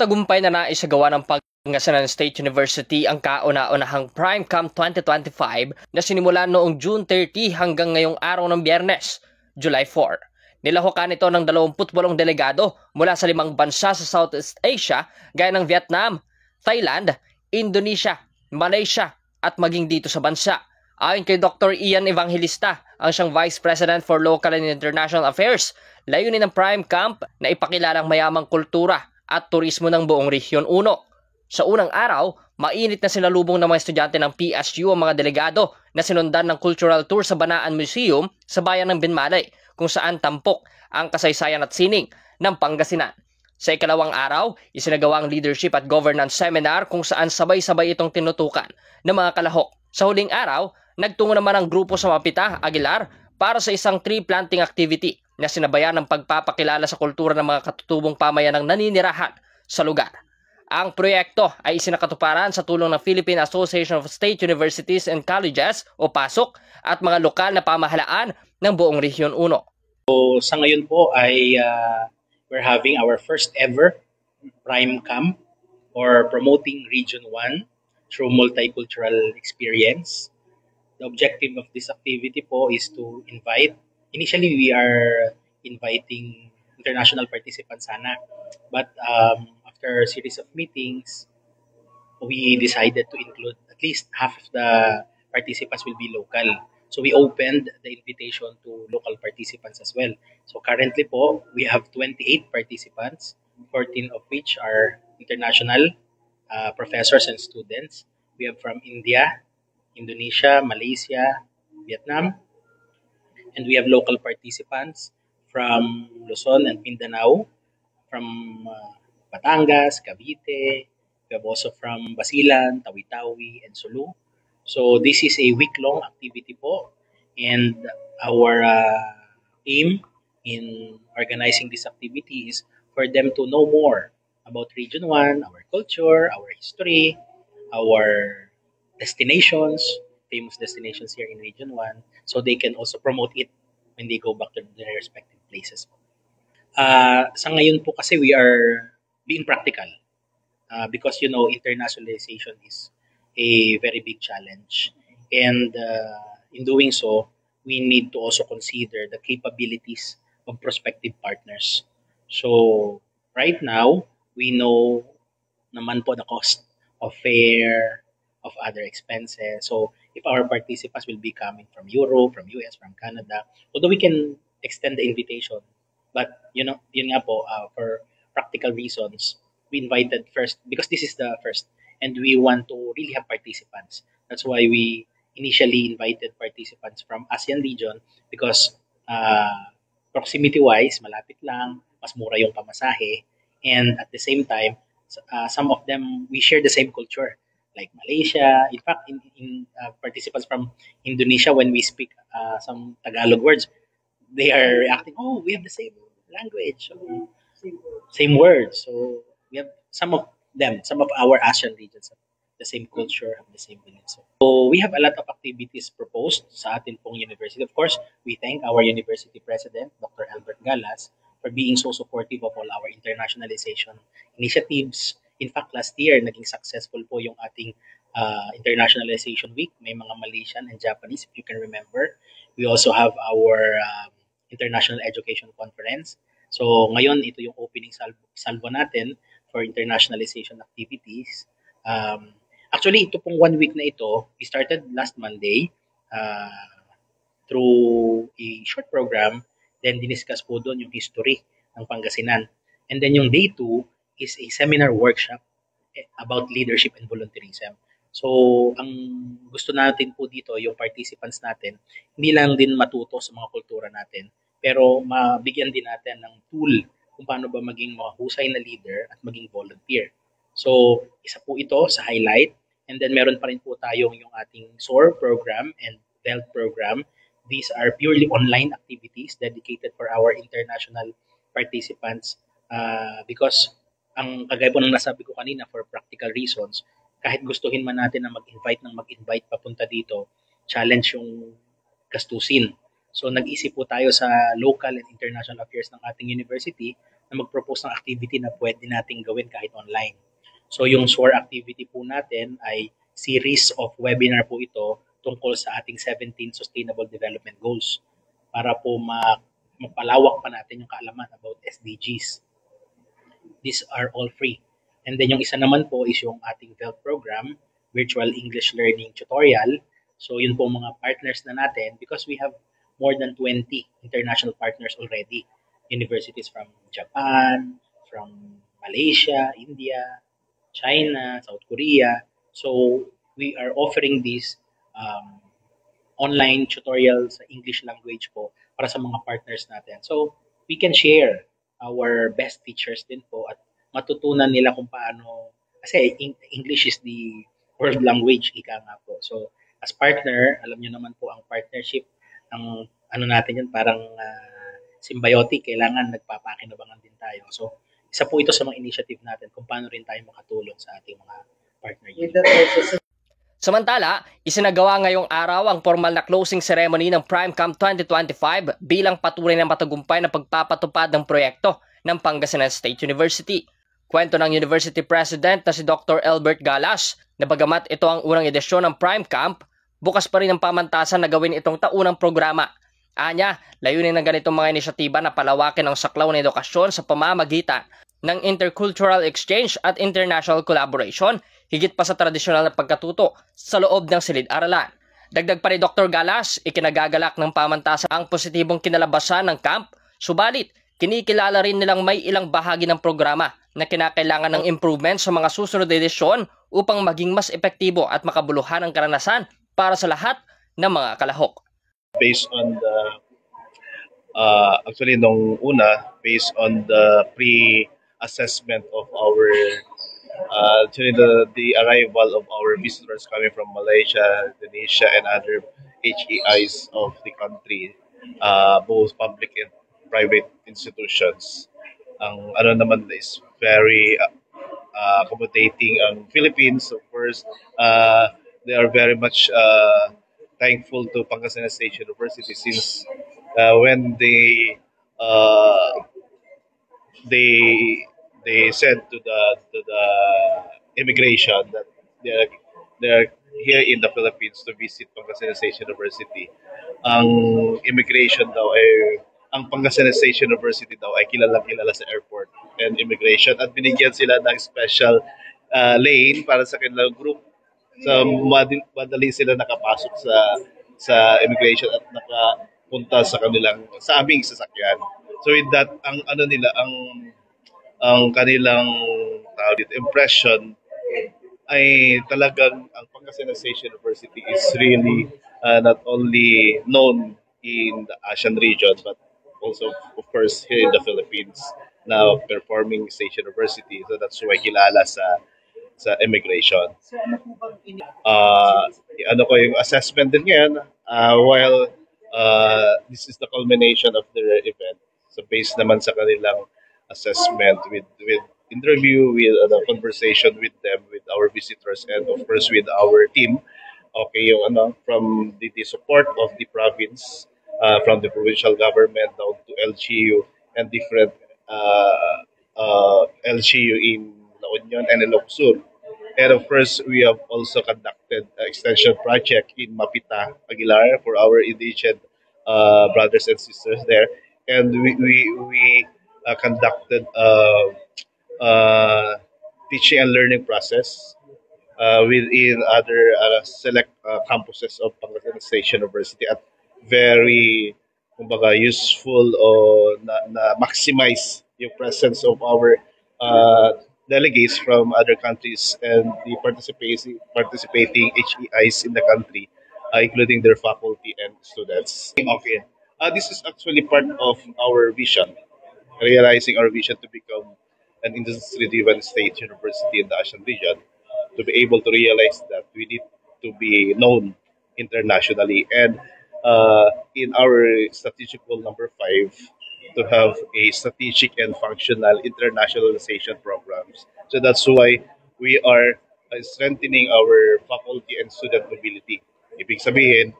Tagumpay na naisagawa ng Pangasinan State University ang kauna-unahang PrimeCamp 2025 na sinimulan noong June 30 hanggang ngayong araw ng Biyernes, July 4. Nilahukan ito ng 28 delegado mula sa 5 bansa sa Southeast Asia gaya ng Vietnam, Thailand, Indonesia, Malaysia at maging dito sa bansa. Ayon kay Dr. Ian Evangelista, ang siyang Vice President for Local and International Affairs, layunin ng PrimeCamp na ipakilalang mayamang kultura at turismo ng buong Rehiyon 1. Sa unang araw, mainit na sinalubong ng mga estudyante ng PSU ang mga delegado na sinundan ng cultural tour sa Banaan Museum sa bayan ng Binmalay, kung saan tampok ang kasaysayan at sining ng Pangasinan. Sa ikalawang araw, isinagawa ang leadership at governance seminar kung saan sabay-sabay itong tinutukan ng mga kalahok. Sa huling araw, nagtungo naman ang grupo sa Mapita, Aguilar para sa isang tree planting activity na sinabayan ng pagpapakilala sa kultura ng mga katutubong pamayanang naninirahan sa lugar. Ang proyekto ay isinakatuparan sa tulong ng Philippine Association of State Universities and Colleges o PASOK at mga lokal na pamahalaan ng buong Rehiyon 1. So, sa ngayon po ay we're having our first ever PrimeCamp or promoting Region 1 through multicultural experience. The objective of this activity po is to invite. Initially, we are inviting international participants sana. But after a series of meetings, we decided to include at least half of the participants will be local. So we opened the invitation to local participants as well. So currently po, we have 28 participants, 14 of which are international professors and students. We have from India, Indonesia, Malaysia, Vietnam, and we have local participants from Luzon and Mindanao, from Batangas, Cavite. We have also from Basilan, Tawi-Tawi, and Sulu. So this is a week-long activity po, and our aim in organizing this activity is for them to know more about Region 1, our culture, our history, our destinations, famous destinations here in Region 1, so they can also promote it when they go back to their respective places. Sa ngayon po kasi we are being practical because internationalization is a very big challenge, and in doing so, we need to also consider the capabilities of prospective partners. So right now, we know naman po the cost of fare, of other expenses. So if our participants will be coming from Europe, from US, from Canada, although we can extend the invitation, but yun nga po, for practical reasons, we invited first because this is the first, and we want to really have participants. That's why we initially invited participants from ASEAN region because proximity-wise, malapit lang, mas mura yung pamasahe, and at the same time, some of them, we share the same culture. Like Malaysia, in fact, in participants from Indonesia, when we speak some Tagalog words, they are reacting, oh, we have the same language, same words. So we have some of our ASEAN regions have the same culture, have the same beliefs. So we have a lot of activities proposed sa atin pong university. Of course, we thank our university president, Dr. Albert Galas, for being so supportive of all our internationalization initiatives. In fact, last year, naging successful po yung ating Internationalization Week. May mga Malaysian and Japanese, if you can remember. We also have our International Education Conference. So ngayon, ito yung opening salvo natin for internationalization activities. Actually, ito pong 1 week na ito, we started last Monday through a short program. Then, diniscuss po doon yung history ng Pangasinan. And then yung day 2, is a seminar workshop about leadership and volunteerism. So, ang gusto natin po dito, yung participants natin, hindi lang din matuto sa mga kultura natin, pero mabigyan din natin ng tool kung paano ba maging mahusay na leader at maging volunteer. So, isa po ito sa highlight. And then, meron pa rin po tayong yung ating SOAR program and BELT program. These are purely online activities dedicated for our international participants because ang kagaya po ng nasabi ko kanina, for practical reasons, kahit gustuhin man natin na mag-invite papunta dito, challenge yung gastusin. So nag-isip po tayo sa local and international affairs ng ating university na mag-propose ng activity na pwede nating gawin kahit online. So yung SOAR activity po natin ay series of webinar po ito tungkol sa ating 17 Sustainable Development Goals para po mapalawak pa natin yung kaalaman about SDGs. These are all free. And then yung isa naman po is yung ating VELT program, Virtual English Learning Tutorial. So yun po mga partners na natin because we have more than 20 international partners already. Universities from Japan, from Malaysia, India, China, South Korea. So we are offering these online tutorials sa English language po para sa mga partners natin. So we can share our best teachers din po at matutunan nila kung paano, kasi English is the world language, ika nga po. So as partner, alam nyo naman po ang partnership, ang ano natin yan, parang symbiotic, kailangan nagpapakinabangan din tayo. So isa po ito sa mga initiative natin kung paano rin tayo makatulong sa ating mga partner unit. Samantala, isinagawa ngayong araw ang formal na closing ceremony ng PrimeCamp 2025 bilang patunay ng matagumpay na pagpapatupad ng proyekto ng Pangasinan State University. Kwento ng University President na si Dr. Albert Galas na bagamat ito ang unang edisyon ng PrimeCamp, bukas pa rin ang pamantasan na gawin itong taunang programa. Anya, layunin ng ganitong mga inisyatiba na palawakin ang saklaw ng edukasyon sa pamamagitan ng intercultural exchange at international collaboration, higit pa sa tradisyonal na pagkatuto sa loob ng silid-aralan. Dagdag pa ni Dr. Galas, ikinagagalak ng pamantasan ang positibong kinalabasan ng camp, subalit kinikilala rin nilang may ilang bahagi ng programa na kinakailangan ng improvement sa mga susunod na edisyon upang maging mas epektibo at makabuluhan ang karanasan para sa lahat ng mga kalahok. Based on the, actually nung una, based on the pre-assessment of our actually the arrival of our visitors coming from Malaysia, Indonesia, and other HEIs of the country, both public and private institutions. Ang ano naman is very accommodating ang Philippines. Of course, they are very much thankful to Pangasinan State University since when they said to the immigration that they're here in the Philippines to visit Pangasinan State University. Ang immigration daw ay ang Pangasinan State University daw ay kilala sa airport and immigration at binigyan sila ng special lane para sa kanilang group. So madali sila nakapasok sa immigration at nakapunta sa aming sasakyan. So with that, ang ano nila ang kanilang impression ay talagang ang Pangasinan State University is really not only known in the ASEAN region but also of course here in the Philippines na performing State University. So that's why kilala sa immigration. Ano ko yung assessment din ngayon while this is the culmination of the event. So based naman sa kanilang assessment with interview, with conversation with them, with our visitors, and of course with our team. Okay, yung from the support of the province, from the provincial government down to LGU and different LGU in La Union and Ilocos Sur. And of course, we have also conducted an extension project in Mapita, Aguilar for our indigent brothers and sisters there. And we conducted teaching and learning process within other select campuses of Pangasinan State University at very useful o na maximize yung presence of our delegates from other countries and the participating HEIs in the country, including their faculty and students. Okay, this is actually part of our vision, realizing our vision to become an industry-driven state university in the ASEAN region. To be able to realize that, we need to be known internationally, and in our strategic goal number 5, to have a strategic and functional internationalization programs. So that's why we are strengthening our faculty and student mobility. Ibig sabihin,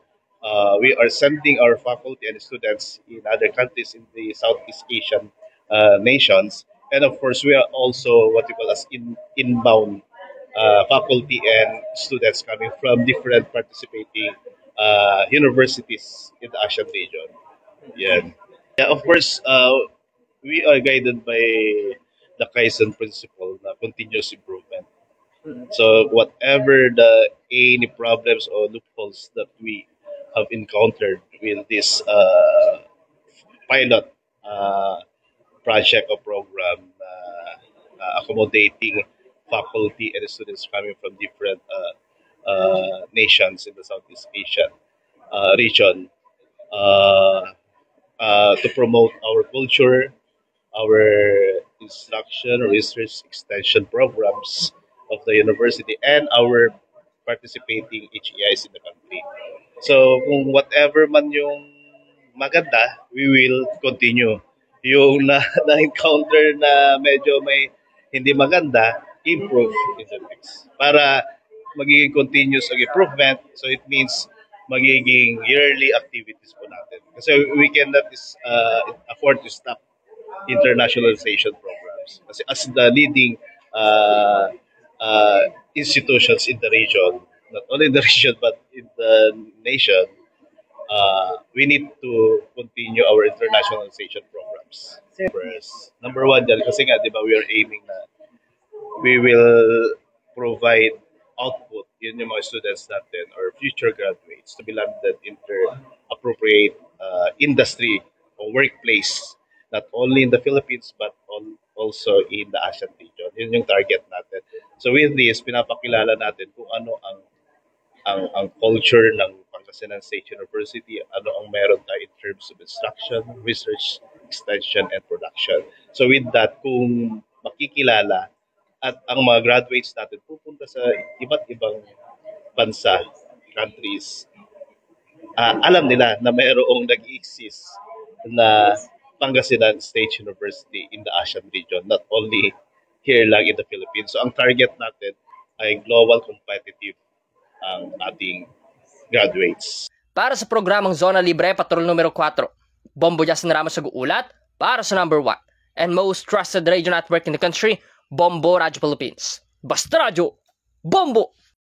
we are sending our faculty and students in other countries in the Southeast Asian nations. And of course, we are also what we call as inbound faculty and students coming from different participating universities in the ASEAN region. Yeah. Yeah, of course, we are guided by the Kaizen principle, na continuous improvement. So whatever any problems or loopholes that we have encountered with this pilot project or program, accommodating faculty and students coming from different nations in the Southeast Asian region, to promote our culture, our instruction, research extension programs of the university, and our participating HEIs in the country. So kung whatever man yung maganda, we will continue. Yung na-encounter na medyo may hindi maganda, improve in the next. Para magiging continuous ang improvement, so it means magiging yearly activities po natin. Kasi we cannot afford to stop internationalization programs. Kasi as the leading institutions in the region, not only in the region but in the nation, we need to continue our internationalization programs. First, number one dyan, kasi nga, di ba, we are aiming na we will provide output, yun yung mga students natin or future graduates to be landed into appropriate industry or workplace, not only in the Philippines but also in the ASEAN region. Yun yung target natin. So with this, pinapakilala natin kung ano ang culture ng Pangasinan State University, ano ang meron tayo in terms of instruction, research, extension, and production. So with that, kung makikilala at ang mga graduates natin pupunta sa iba't ibang bansa, countries, alam nila na mayroong nag-exist na Pangasinan State University in the ASEAN region, not only here lang in the Philippines. So ang target natin ay global competitive ang ating graduates. Para sa programang Zona Libre, Patrol numero 4, Bombo Justin Ramos nag-uulat para sa number 1 and most trusted radio network in the country, Bombo Radio Philippines. Basta Radio, Bombo!